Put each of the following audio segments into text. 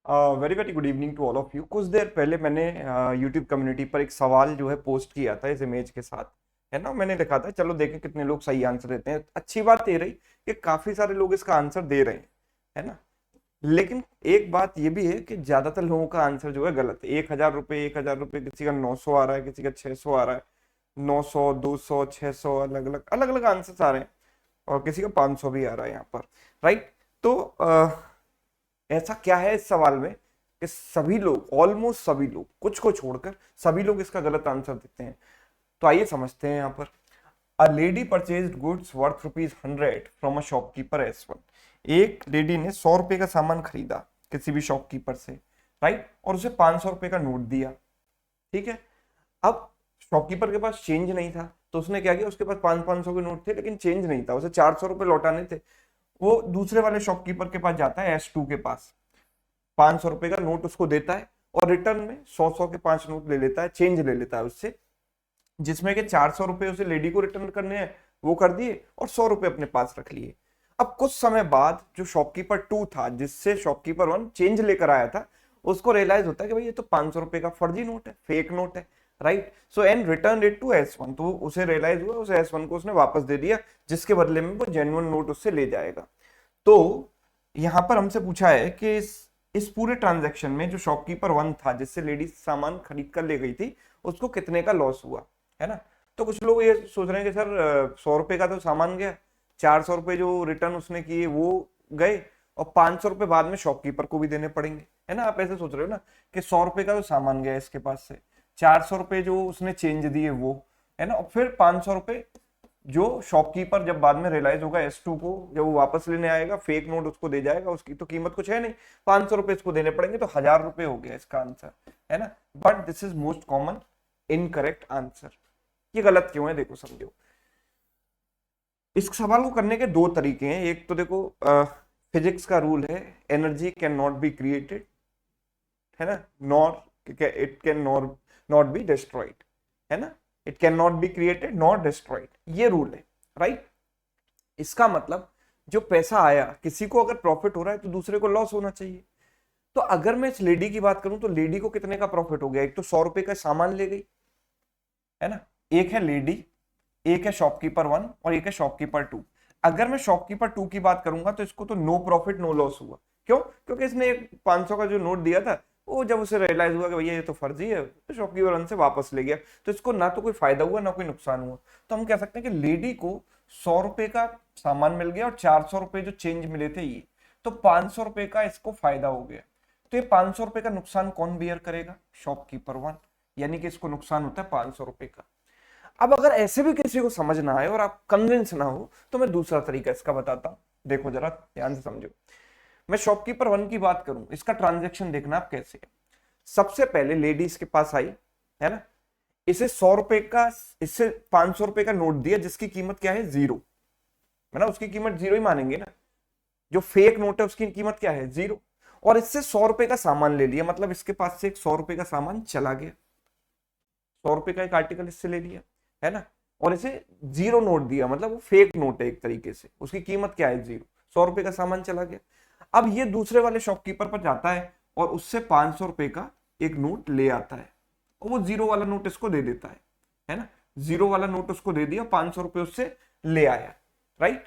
Very very good evening to all of you. कुछ देर पहले मैंने यूट्यूब कम्युनिटी पर एक सवाल जो है पोस्ट किया था इस इमेज के साथ, है ना। मैंने लिखा था चलो देखें कितने लोग सही आंसर देते हैं। अच्छी बात ये रही कि काफी सारे लोग इसका आंसर दे रहे हैं, है ना। लेकिन एक बात ये भी है कि ज्यादातर लोगों का आंसर जो है गलत है। 1,000 रुपये, 1,000 रुपये, किसी का 900 आ रहा है, किसी का 600 आ रहा है। 900, 200, 600, अलग अलग अलग अलग आंसर आ रहे हैं। और किसी का 500 भी आ रहा है यहाँ पर, राइट। तो ऐसा क्या है इस सवाल में कि सभी लोग, ऑलमोस्ट सभी लोग, कुछ को छोड़कर सभी लोग इसका गलत आंसर देते हैं। तो आइए समझते हैं यहाँ पर। A lady purchase goods worth ₹100 from a shopkeeper S1। एक लेडी ने 100 रुपए का सामान खरीदा किसी भी शॉपकीपर से, राइट, और उसे 500 रुपए का नोट दिया। ठीक है। अब शॉपकीपर के पास चेंज नहीं था, तो उसने क्या किया, उसके पास 500 के नोट थे लेकिन चेंज नहीं था, उसे 400 रुपए लौटाने थे। वो दूसरे वाले शॉपकीपर के पास जाता है, S2 के पास, 500 रुपए का नोट उसको देता है और रिटर्न में 100 के 5 नोट ले लेता है, चेंज ले लेता है उससे, जिसमें कि 400 रुपए उसे लेडी को रिटर्न करने हैं, वो कर दिए, और 100 रुपए अपने पास रख लिए। अब कुछ समय बाद जो शॉपकीपर 2 था, जिससे शॉपकीपर 1 चेंज लेकर आया था, उसको रियलाइज होता है कि भाई ये तो 500 रुपए का फर्जी नोट है, फेक नोट है, right. So and return it to S1। तो उसे रियलाइज हुआ, उसे S1 को उसने वापस दे दिया, जिसके बदले में वो जेन्युइन नोट उससे ले जाएगा। तो यहां पर हमसे पूछा है कि इस पूरे ट्रांजैक्शन में जो शॉपकीपर 1 था, जिससे लेडीज सामान खरीद कर ले गई थी, उसको कितने का लॉस हुआ, है ना। तो कुछ लोग ये सोच रहे हैं कि सर 100 रुपए का तो सामान गया, 400 रुपए जो रिटर्न उसने किए वो गए, और 500 रुपए बाद में शॉपकीपर को भी देने पड़ेंगे, है ना। आप ऐसे सोच रहे हो ना कि 100 रुपए का तो सामान गया इसके पास से, 400 रुपए जो उसने चेंज दिए वो, है ना, और फिर 500 रुपए जो शॉपकीपर जब बाद में रियलाइज होगा S2 को, जब वो वापस लेने आएगा, फेक नोट उसको दे जाएगा, उसकी तो कीमत कुछ है नहीं, 500 रुपए इसको देने पड़ेंगे, तो 1,000 रुपए हो गया इसका आंसर, है ना। But this is most common incorrect answer. ये गलत क्यों है, देखो समझो। इस सवाल को करने के दो तरीके हैं। एक तो देखो, फिजिक्स का रूल है, energy can not be created, है ना, nor it can not be destroyed, है ना। It can not be created not destroyed, ये रूल है, राइट। इसका मतलब जो पैसा आया, किसी को अगर प्रॉफिट हो रहा है तो दूसरे को लॉस होना चाहिए। तो अगर मैं इस लेडी की बात करूं तो लेडी को कितने का प्रॉफिट हो गया, एक तो 100 रुपए का सामान ले गई, है ना। एक है लेडी, एक है शॉपकीपर 1 और एक है शॉपकीपर 2। अगर मैं शॉपकीपर 2 की बात करूंगा तो इसको तो नो प्रॉफिट नो लॉस हुआ। क्यों? क्योंकि इसने एक 500 का जो नोट दिया था, वो जब उसे रियलाइज हुआ कि भैया ये तो फर्जी है, तो शॉपकीपर 1 से वापस ले गया, तो इसको ना तो कोई फायदा हुआ ना कोई नुकसान हुआ। तो हम कह सकते हैं कि लेडी को 100 रुपए का सामान मिल गया और 400 रुपए जो चेंज मिले थे ये, तो 500 रुपए का इसको फायदा हो गया। तो ये 500 रुपए का नुकसान कौन बियर करेगा? शॉपकीपर 1। यानी कि इसको नुकसान होता है 500 रुपए का। अब अगर ऐसे भी किसी को समझ ना आए और आप कन्विंस ना हो, तो मैं दूसरा तरीका इसका बताता हूं। देखो जरा ध्यान से समझो। मैं शॉपकीपर 1 की बात करूं, इसका ट्रांजेक्शन देखना आप कैसे है। सबसे पहले लेडीज के पास आई, है ना, इसे 100 रुपए का, इससे 500 रुपए का नोट दिया, जिसकी कीमत क्या है? 0, है ना। उसकी कीमत 0 ही मानेंगे ना, जो फेक नोट है उसकी कीमत क्या है? 0। और इससे 100 रुपए का सामान ले लिया, मतलब इसके पास से एक 100 रुपए का सामान चला गया, 100 रुपए का एक आर्टिकल इससे ले लिया, है ना। और इसे 0 नोट दिया, मतलब वो फेक नोट है एक तरीके से, उसकी कीमत क्या है? 0। 100 रुपए का सामान चला गया। अब ये दूसरे वाले शॉपकीपर पर जाता है और उससे 500 रुपए का एक नोट ले आता है, और वो 0 वाला नोट इसको दे देता है ना। 0 वाला नोट उसको दे दिया, 500 रुपए उससे ले आया, राइट।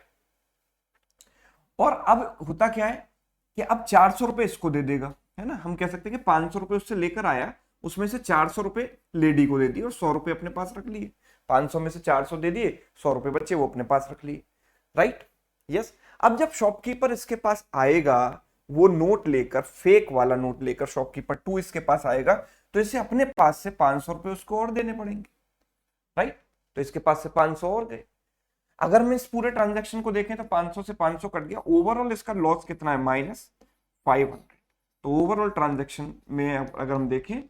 और अब होता क्या है कि अब 400 रुपए इसको दे देगा, है ना। हम कह सकते हैं कि 500 रुपए उससे लेकर आया, उसमें से 400 रुपए लेडी को दे दिए और 100 रुपए अपने पास रख लिए। 500 में से 400 दे दिए, 100 रुपए बच्चे वो अपने पास रख लिए, राइट। यस। अब जब शॉपकीपर इसके पास आएगा, वो नोट लेकर, फेक वाला नोट लेकर, शॉपकीपर 2 इसके पास आएगा, तो इसे अपने पास से 500 रुपए उसको और देने पड़ेंगे, राइट। तो इसके पास से 500 और गए। अगर मैं इस पूरे ट्रांजैक्शन को देखें तो 500 से 500 कट गया, ओवरऑल इसका लॉस कितना है? -500। तो ओवरऑल ट्रांजैक्शन में अगर हम देखें,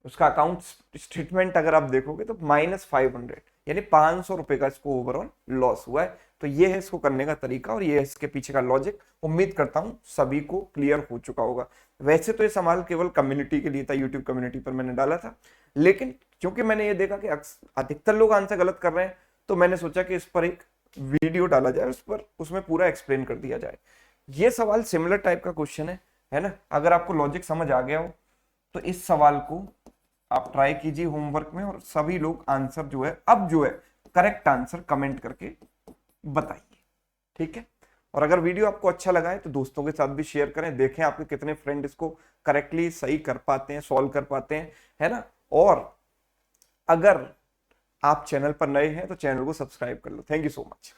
उसका अकाउंट स्टेटमेंट अगर आप देखोगे तो -500, यानी 500 रुपए का इसको ओवरऑल लॉस हुआ है। तो ये है इसको करने का तरीका और ये है इसके पीछे का लॉजिक। उम्मीद करता हूं सभी को क्लियर हो चुका होगा। वैसे तो ये सवाल केवल कम्युनिटी के लिए था, यूट्यूब कम्युनिटी पर मैंने डाला था, लेकिन क्योंकि मैंने ये देखा कि अधिकतर लोग आंसर गलत कर रहे हैं, तो मैंने सोचा कि इस पर एक वीडियो डाला जाए, उस पर उसमें पूरा एक्सप्लेन कर दिया जाए। ये सवाल सिमिलर टाइप का क्वेश्चन है है ना। अगर आपको लॉजिक समझ आ गया हो तो इस सवाल को आप ट्राई कीजिए होमवर्क में, और सभी लोग आंसर जो है अब जो है करेक्ट आंसर कमेंट करके बताइए, ठीक है। और अगर वीडियो आपको अच्छा लगा है तो दोस्तों के साथ भी शेयर करें, देखें आपके कितने फ्रेंड इसको करेक्टली सही कर पाते हैं, सॉल्व कर पाते हैं, है ना। और अगर आप चैनल पर नए हैं तो चैनल को सब्सक्राइब कर लो। Thank you so much.